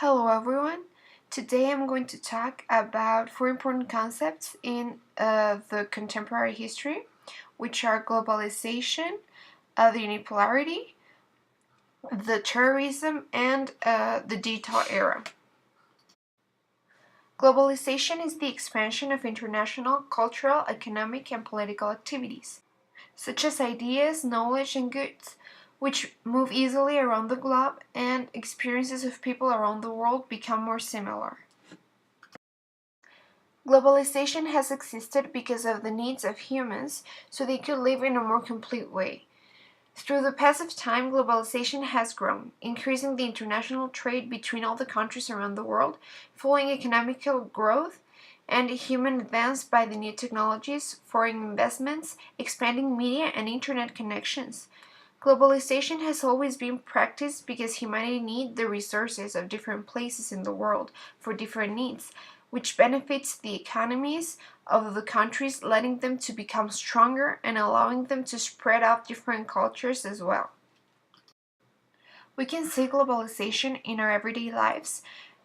Hello everyone. Today I'm going to talk about four important concepts in the contemporary history, which are globalization, the unipolarity, the terrorism, and the digital era. Globalization is the expansion of international cultural, economic, and political activities, such as ideas, knowledge, and goods, which move easily around the globe, and experiences of people around the world become more similar. Globalization has existed because of the needs of humans so they could live in a more complete way. Through the pass of time, globalization has grown, increasing the international trade between all the countries around the world, fueling economical growth and human advance by the new technologies, foreign investments, expanding media and internet connections. Globalization has always been practiced because humanity needs the resources of different places in the world for different needs, which benefits the economies of the countries, letting them to become stronger and allowing them to spread out different cultures as well. We can see globalization in our everyday lives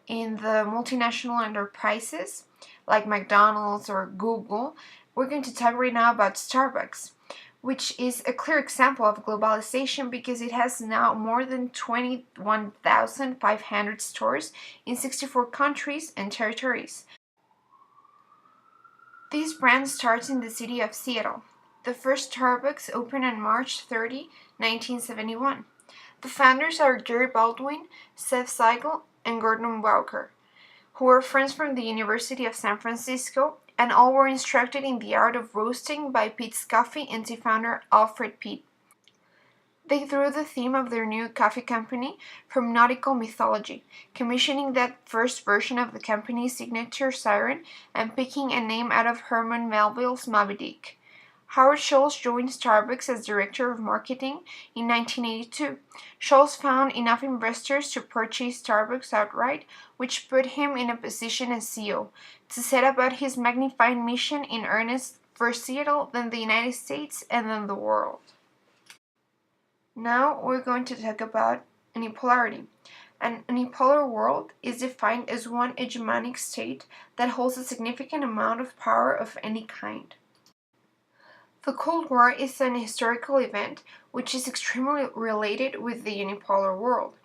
in the multinational enterprises like McDonald's or Google. We're going to talk right now about Starbucks, which is a clear example of globalization because it has now more than 21,500 stores in 64 countries and territories. This brand starts in the city of Seattle. The first Starbucks opened on March 30, 1971. The founders are Jerry Baldwin, Seth Siegel, and Gordon Walker, who were friends from the University of San Francisco, and all were instructed in the art of roasting by Peet's Coffee and tea founder Alfred Peet. They drew the theme of their new coffee company from nautical mythology, commissioning that first version of the company's signature siren and picking a name out of Herman Melville's Moby Dick. Howard Schultz joined Starbucks as director of marketing in 1982. Schultz found enough investors to purchase Starbucks outright, which put him in a position as CEO to set about his magnified mission in earnest for Seattle, then the United States, and then the world. Now we're going to talk about unipolarity. An unipolar world is defined as one hegemonic state that holds a significant amount of power of any kind. The Cold War is an historical event which is extremely related with the unipolar world.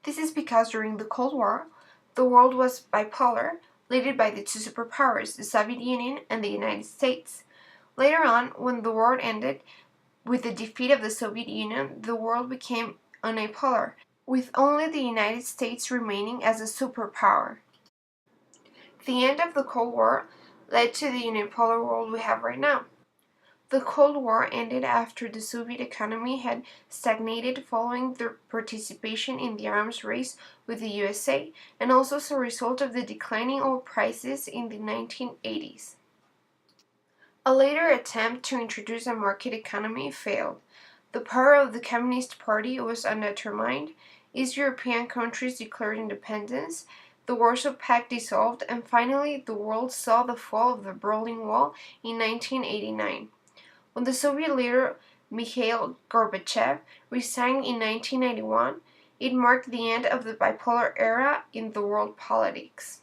This is because during the Cold War, the world was bipolar, led by the two superpowers, the Soviet Union and the United States. Later on, when the war ended, with the defeat of the Soviet Union, the world became unipolar, with only the United States remaining as a superpower. The end of the Cold War led to the unipolar world we have right now. The Cold War ended after the Soviet economy had stagnated following their participation in the arms race with the USA, and also as a result of the declining oil prices in the 1980s. A later attempt to introduce a market economy failed. The power of the Communist Party was undermined, East European countries declared independence, the Warsaw Pact dissolved, and finally the world saw the fall of the Berlin Wall in 1989. When the Soviet leader Mikhail Gorbachev resigned in 1991, it marked the end of the bipolar era in the world politics.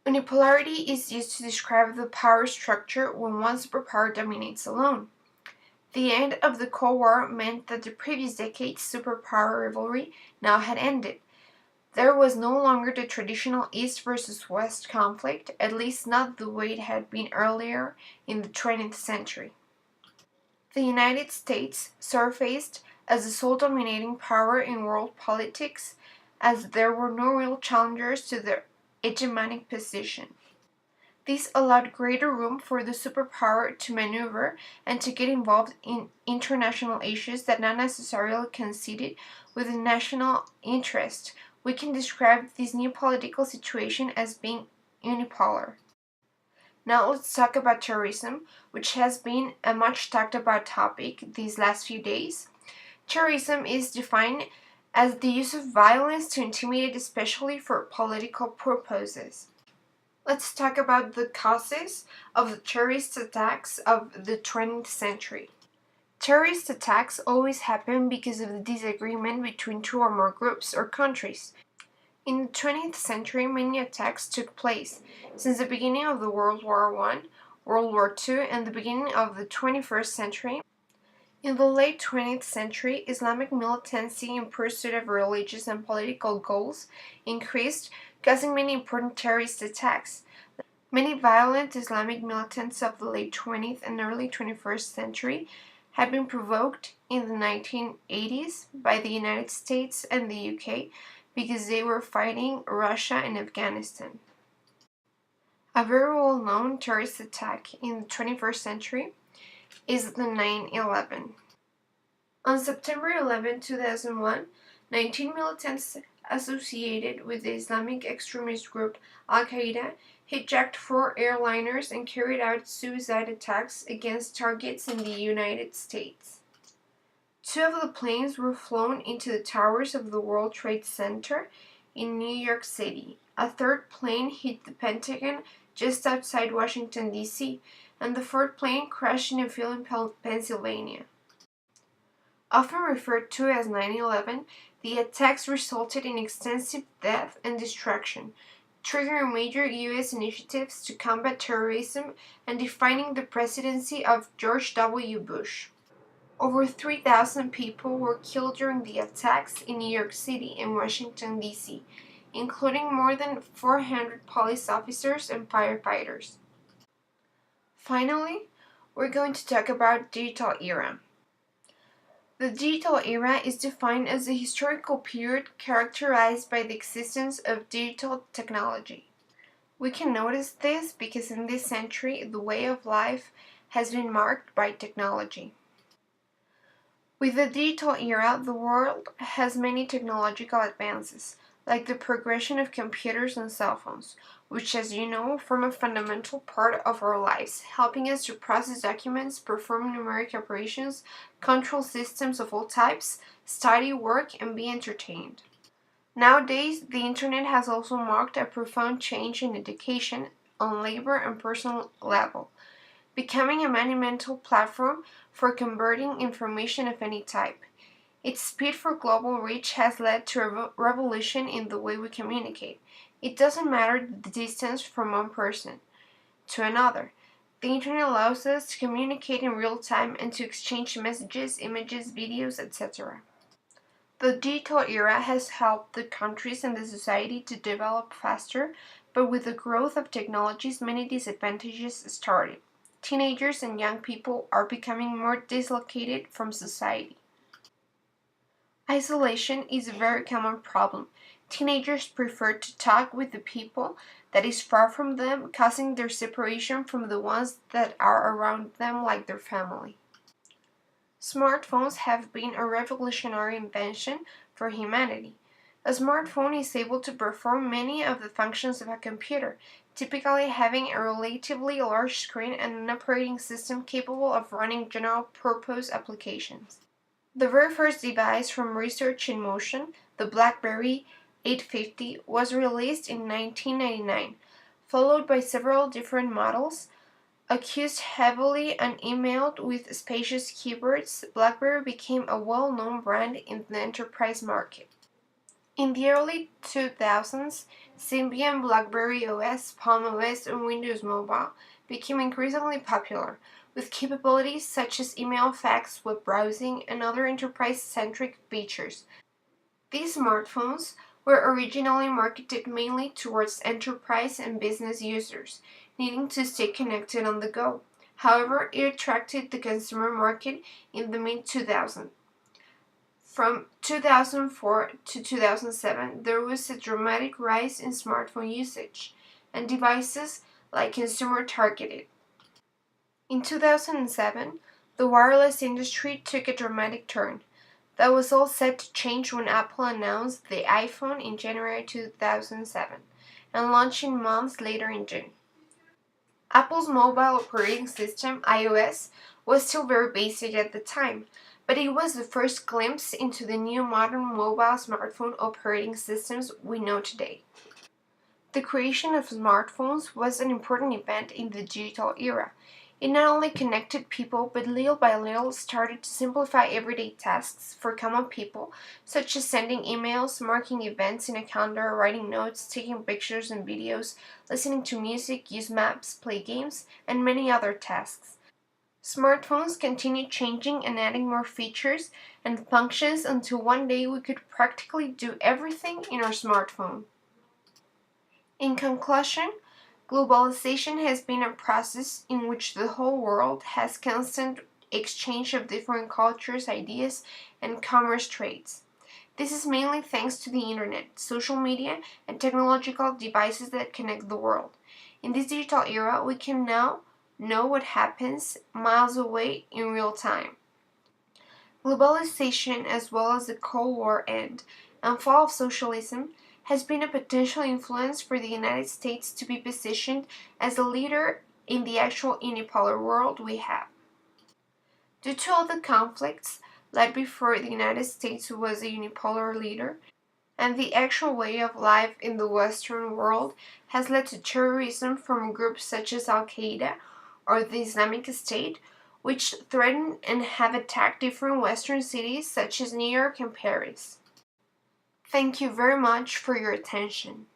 Unipolarity is used to describe the power structure when one superpower dominates alone. The end of the Cold War meant that the previous decade's superpower rivalry now had ended. There was no longer the traditional East versus West conflict, at least not the way it had been earlier in the 20th century. The United States surfaced as the sole dominating power in world politics, as there were no real challengers to their hegemonic position. This allowed greater room for the superpower to maneuver and to get involved in international issues that not necessarily coincided with the national interest. We can describe this new political situation as being unipolar. Now let's talk about terrorism, which has been a much talked about topic these last few days. Terrorism is defined as the use of violence to intimidate, especially for political purposes. Let's talk about the causes of the terrorist attacks of the 20th century. Terrorist attacks always happen because of the disagreement between two or more groups or countries. In the 20th century, many attacks took place. Since the beginning of the World War I, World War II, and the beginning of the 21st century, in the late 20th century, Islamic militancy in pursuit of religious and political goals increased, causing many important terrorist attacks. Many violent Islamic militants of the late 20th and early 21st century had been provoked in the 1980s by the United States and the UK because they were fighting Russia and Afghanistan. A very well-known terrorist attack in the 21st century is the 9/11. On September 11, 2001, 19 militants associated with the Islamic extremist group Al-Qaeda hijacked 4 airliners and carried out suicide attacks against targets in the United States. 2 of the planes were flown into the towers of the World Trade Center in New York City. A 3rd plane hit the Pentagon just outside Washington, D.C., and the 4th plane crashed in a field in Pennsylvania. Often referred to as 9/11, the attacks resulted in extensive death and destruction, triggering major U.S. initiatives to combat terrorism and defining the presidency of George W. Bush. Over 3,000 people were killed during the attacks in New York City and Washington, D.C., including more than 400 police officers and firefighters. Finally, we're going to talk about digital era. The digital era is defined as a historical period characterized by the existence of digital technology. We can notice this because in this century, the way of life has been marked by technology. With the digital era, the world has many technological advances, like the progression of computers and cell phones, which, as you know, form a fundamental part of our lives, helping us to process documents, perform numeric operations, control systems of all types, study, work, and be entertained. Nowadays, the internet has also marked a profound change in education on labor and personal level, becoming a monumental platform for converting information of any type. Its speed for global reach has led to a revolution in the way we communicate. It doesn't matter the distance from one person to another. The internet allows us to communicate in real time and to exchange messages, images, videos, etc. The digital era has helped the countries and the society to develop faster, but with the growth of technologies, many disadvantages started. Teenagers and young people are becoming more dislocated from society. Isolation is a very common problem. Teenagers prefer to talk with the people that is far from them, causing their separation from the ones that are around them like their family. Smartphones have been a revolutionary invention for humanity. A smartphone is able to perform many of the functions of a computer, typically having a relatively large screen and an operating system capable of running general-purpose applications. The very first device from Research in Motion, the BlackBerry 850, was released in 1999, followed by several different models. Accused heavily and emailed with spacious keyboards, BlackBerry became a well-known brand in the enterprise market. In the early 2000s, Symbian, BlackBerry OS, Palm OS, and Windows Mobile became increasingly popular, with capabilities such as email, fax, web browsing, and other enterprise-centric features. These smartphones were originally marketed mainly towards enterprise and business users, needing to stay connected on the go. However, it attracted the consumer market in the mid-2000s. From 2004 to 2007, there was a dramatic rise in smartphone usage, and devices like consumer targeted. In 2007, the wireless industry took a dramatic turn. That was all set to change when Apple announced the iPhone in January 2007 and launching months later in June. Apple's mobile operating system, iOS, was still very basic at the time, but it was the first glimpse into the new modern mobile smartphone operating systems we know today. The creation of smartphones was an important event in the digital era. It not only connected people, but little by little started to simplify everyday tasks for common people, such as sending emails, marking events in a calendar, writing notes, taking pictures and videos, listening to music, use maps, play games, and many other tasks. Smartphones continued changing and adding more features and functions until one day we could practically do everything in our smartphone. In conclusion, globalization has been a process in which the whole world has constant exchange of different cultures, ideas, and commerce trades. This is mainly thanks to the internet, social media, and technological devices that connect the world. In this digital era, we can now know what happens miles away in real time. Globalization, as well as the Cold War end and fall of socialism, has been a potential influence for the United States to be positioned as a leader in the actual unipolar world we have. Due to all the conflicts led before the United States was a unipolar leader, and the actual way of life in the Western world has led to terrorism from groups such as Al Qaeda or the Islamic State, which threaten and have attacked different Western cities such as New York and Paris. Thank you very much for your attention.